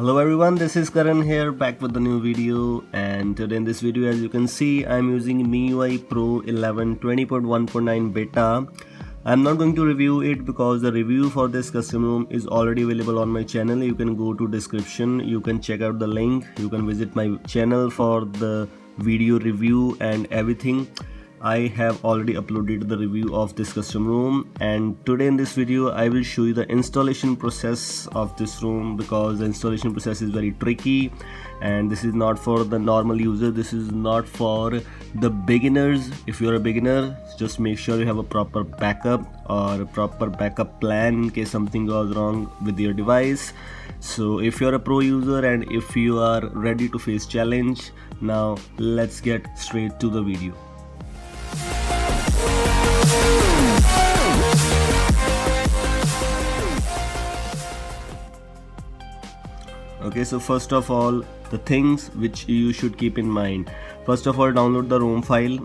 Hello everyone, this is Karan here back with the new video, and today in this video as you can see I'm using MIUI Pro 11 20.1.9 beta. I'm not going to review it because the review for this custom ROM is already available on my channel. You can go to description, you can check out the link, you can visit my channel for the video review and everything. I have already uploaded the review of this custom ROM, and today in this video I will show you the installation process of this ROM because the installation process is very tricky and this is not for the normal user, this is not for the beginners. If you're a beginner, just make sure you have a proper backup or a proper backup plan in case something goes wrong with your device. So if you're a pro user and if you are ready to face challenge, now let's get straight to the video. Okay, so first of all, the things which you should keep in mind. First of all, download the ROM file.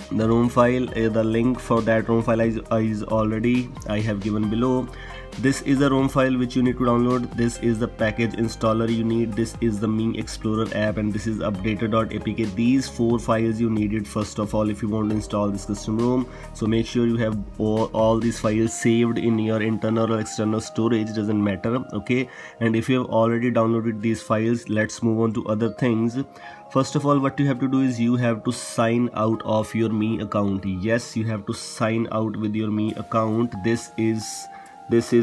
The ROM file, the link for that ROM file is already I have given below. This is the ROM file which you need to download. This is the package installer you need. This is the Mi Explorer app, and this is updater.apk. These four files you needed first of all if you want to install this custom ROM. So make sure you have all these files saved in your internal or external storage, doesn't matter. Okay, and if you have already downloaded these files, let's move on to other things. First of all, what you have to do is you have to sign out of your Mi account. Yes, you have to sign out with your Mi account. This is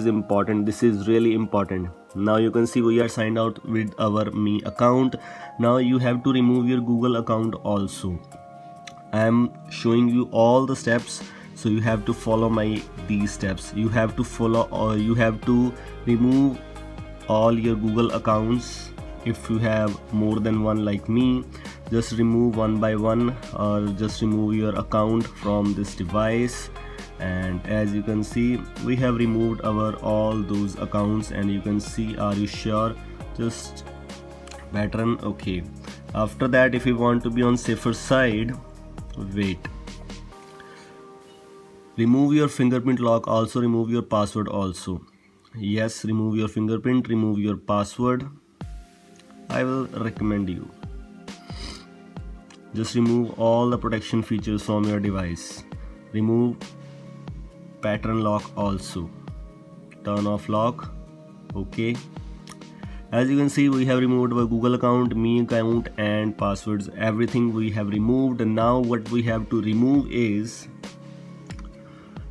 important, this is really important. Now you can see we are signed out with our Mi account. Now you have to remove your Google account also. I am showing you all the steps, so you have to follow these steps. You have to follow, or you have to remove all your Google accounts. If you have more than one like me, just remove one by one, or just remove your account from this device. And as you can see, we have removed all those accounts, and you can see, are you sure? Just pattern. Okay, after that, if you want to be on safer side, wait, remove your fingerprint lock, also remove your password also. Yes, remove your fingerprint, remove your password. I will recommend you just remove all the protection features from your device. Remove pattern lock also, turn off lock. Okay, as you can see, we have removed our Google account, Mi account and passwords. Everything we have removed. And now what we have to remove is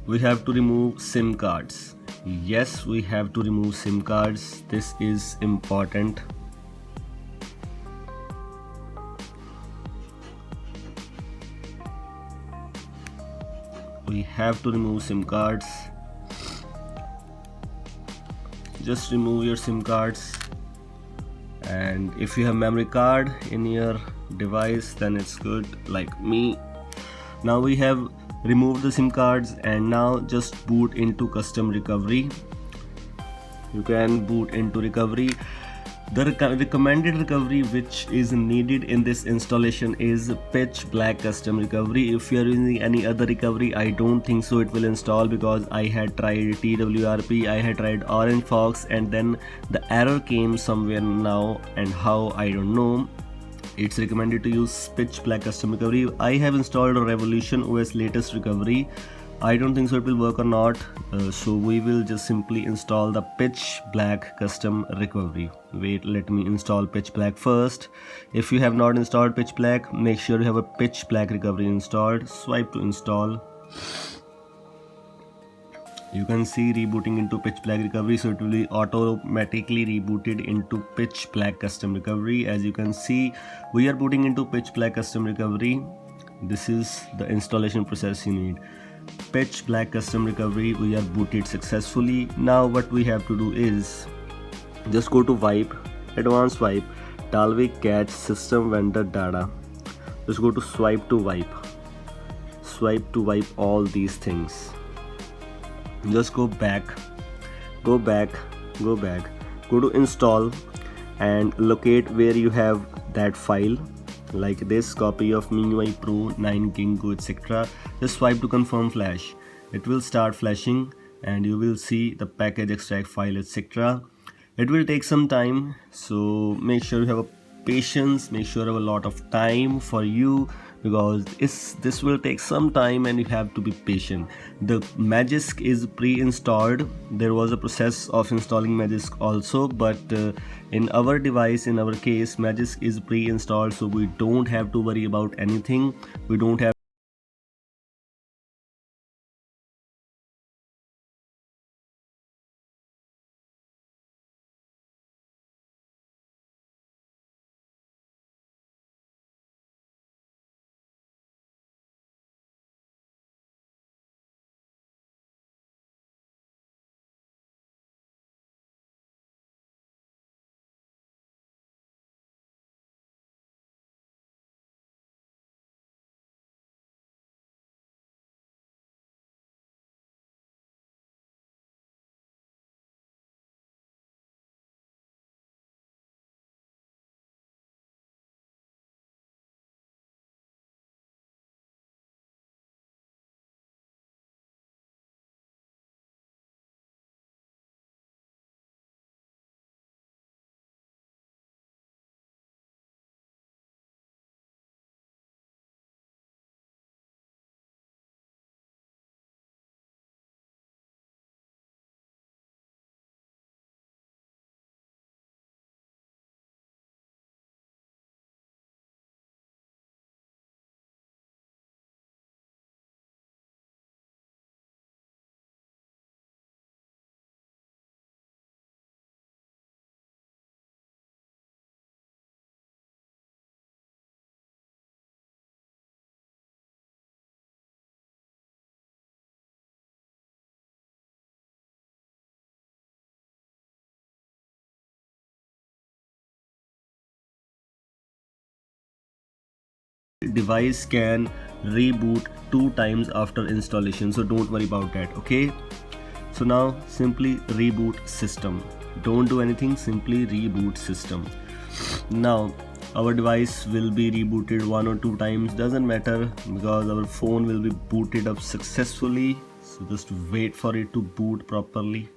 we have to remove SIM cards. Yes, we have to remove SIM cards. This is important. We have to remove SIM cards. Just remove your SIM cards, and if you have memory card in your device, then it's good, like me. Now we have removed the SIM cards, and now just boot into custom recovery. You can boot into recovery. The recommended recovery which is needed in this installation is Pitch Black Custom Recovery. If you are using any other recovery, I don't think so it will install, because I had tried TWRP, I had tried Orange Fox, and then the error came somewhere now, and how I don't know. It's recommended to use Pitch Black Custom Recovery. I have installed Revolution OS latest recovery. I don't think so it will work or not, so we will just simply install the Pitch Black Custom Recovery. Wait, let me install Pitch Black first. If you have not installed Pitch Black, make sure you have a Pitch Black Recovery installed. Swipe to install. You can see rebooting into Pitch Black Recovery, so it will be automatically rebooted into Pitch Black Custom Recovery. As you can see, we are booting into Pitch Black Custom Recovery. This is the installation process you need. Pitch Black Custom Recovery, we are booted successfully. Now what we have to do is just go to wipe, advanced wipe, Dalvik Cache System Vendor Data. Just go to swipe to wipe all these things. Just go back, go to install and locate where you have that file, like this copy of MIUI Pro 9 Ginkgo etc. Just swipe to confirm flash. It will start flashing and you will see the package extract file etc. It will take some time, so make sure you have a patience, make sure you have a lot of time for you, because this will take some time and you have to be patient. The Magisk is pre-installed. There was a process of installing Magisk also, but in our device, in our case, Magisk is pre-installed, so we don't have to worry about anything. We don't have device can reboot 2 times after installation, so don't worry about that. Okay, so now simply reboot system. Don't do anything, simply reboot system. Now our device will be rebooted 1 or 2 times, doesn't matter, because our phone will be booted up successfully. So just wait for it to boot properly.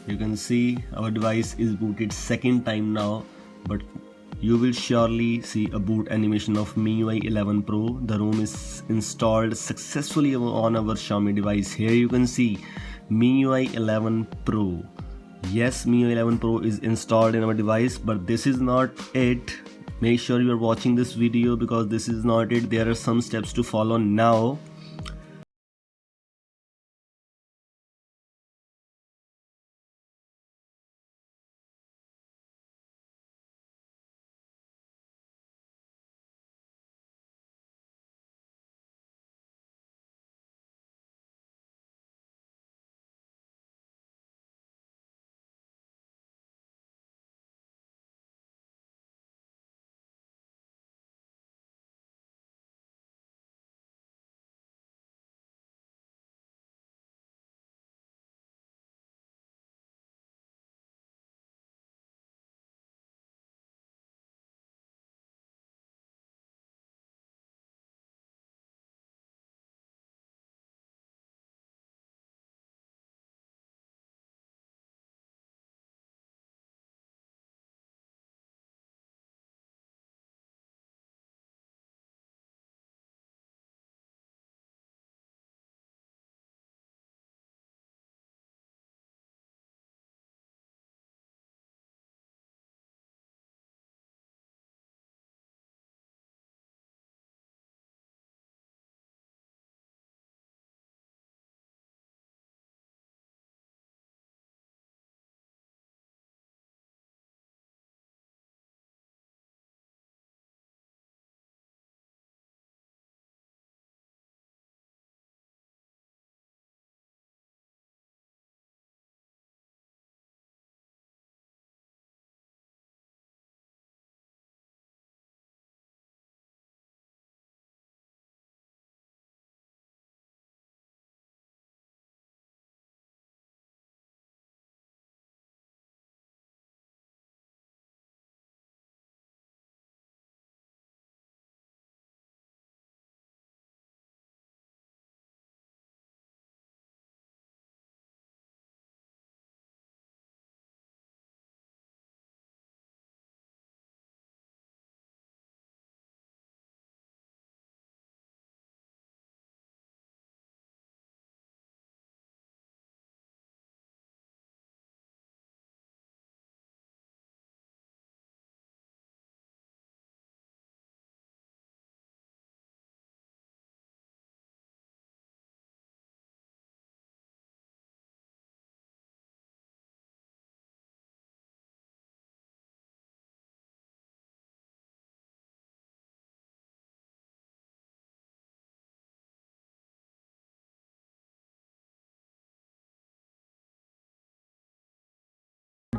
You can see our device is booted second time now, but you will surely see a boot animation of MIUI 11 Pro. The ROM is installed successfully on our Xiaomi device. Here you can see MIUI 11 Pro. Yes, MIUI 11 Pro is installed in our device, but this is not it. Make sure you are watching this video, because this is not it. There are some steps to follow now.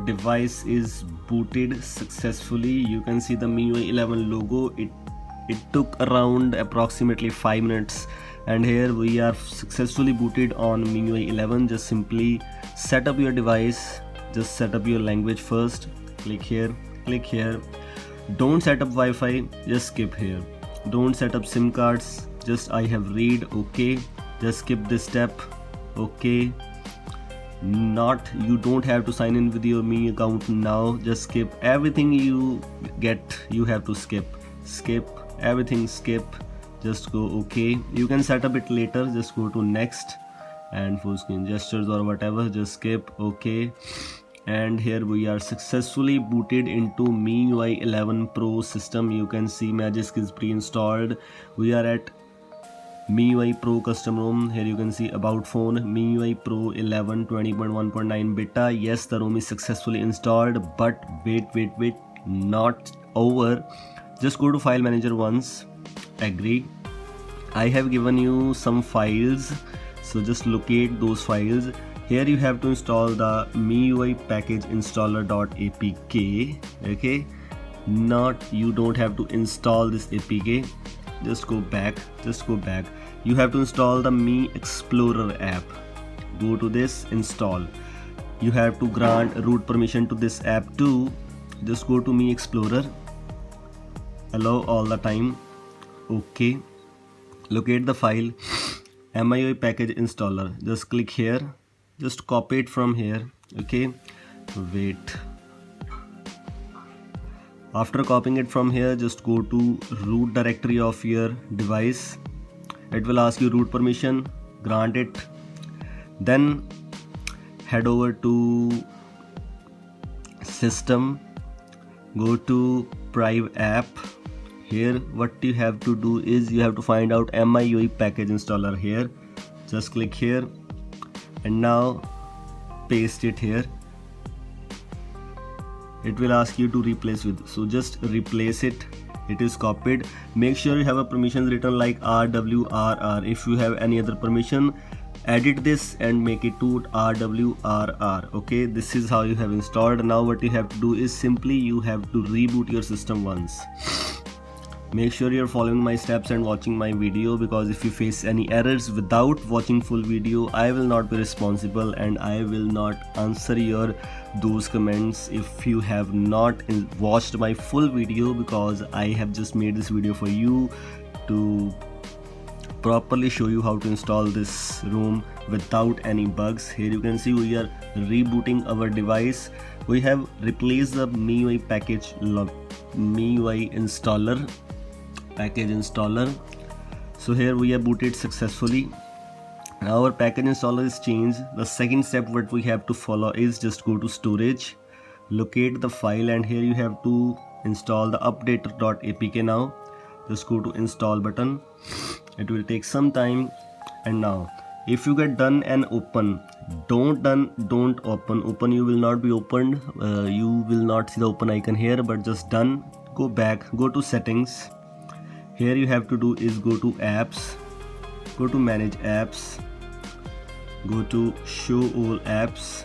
device is booted successfully. You can see the MIUI 11 logo. It took around approximately 5 minutes, and here we are successfully booted on MIUI 11. Just simply set up your device, just set up your language first. Click here, click here. Don't set up Wi-Fi, just skip here. Don't set up SIM cards, just I have read, okay. Just skip this step, okay. You don't have to sign in with your Mi account now, just skip everything you have to skip everything, skip, just go okay. You can set up it later, just go to next, and full screen gestures or whatever, just skip, okay. And here we are successfully booted into MIUI 11 Pro system. You can see Magisk is pre-installed. We are at MIUI Pro custom ROM. Here you can see about phone, MIUI Pro 11 20.1.9 beta. Yes, the ROM is successfully installed, but wait, not over. Just go to file manager once, agree. I have given you some files, so just locate those files. Here you have to install the MIUI package installer.apk, okay. You don't have to install this apk. Just go back. You have to install the Mi Explorer app. Go to this, install. You have to grant root permission to this app too. Just go to Mi Explorer, allow all the time, okay. Locate the file MIUI package installer. Just click here, just copy it from here, okay. Wait. After copying it from here, just go to root directory of your device. It will ask you root permission, grant it. Then head over to system, go to Prive app. Here what you have to do is you have to find out MIUI package installer here. Just click here and now paste it here. It will ask you to replace with, so just replace it. It is copied. Make sure you have a permissions written like RWRR. If you have any other permission, edit this and make it to RWRR, okay. This is how you have installed. Now what you have to do is simply you have to reboot your system once. Make sure you're following my steps and watching my video, because if you face any errors without watching full video, I will not be responsible and I will not answer those comments if you have not watched my full video, because I have just made this video for you to properly show you how to install this ROM without any bugs. Here you can see we are rebooting our device. We have replaced the MIUI package MIUI installer package installer. So here we are booted successfully. Our package installer is changed. The second step what we have to follow is just go to storage, locate the file, and here you have to install the updater.apk. now just go to install button. It will take some time. And now if you get done and open, don't open, you will not be opened. You will not see the open icon here, but just done. Go back, go to settings. Here you have to do is go to apps, go to manage apps, go to show all apps,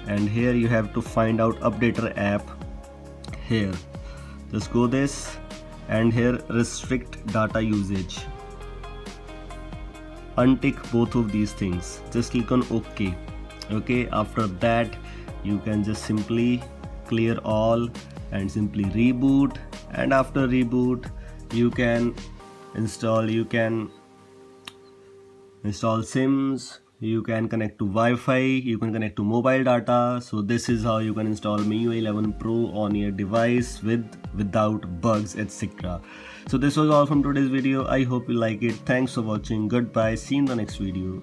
and here you have to find out updater app. Here just go this, and here restrict data usage. Untick both of these things, just click on OK. After that you can just simply clear all and simply reboot, and after reboot you can install SIMs, you can connect to Wi-Fi, you can connect to mobile data. So this is how you can install MIUI 11 Pro on your device without bugs, etc. So this was all from today's video. I hope you like it. Thanks for watching. Goodbye. See you in the next video.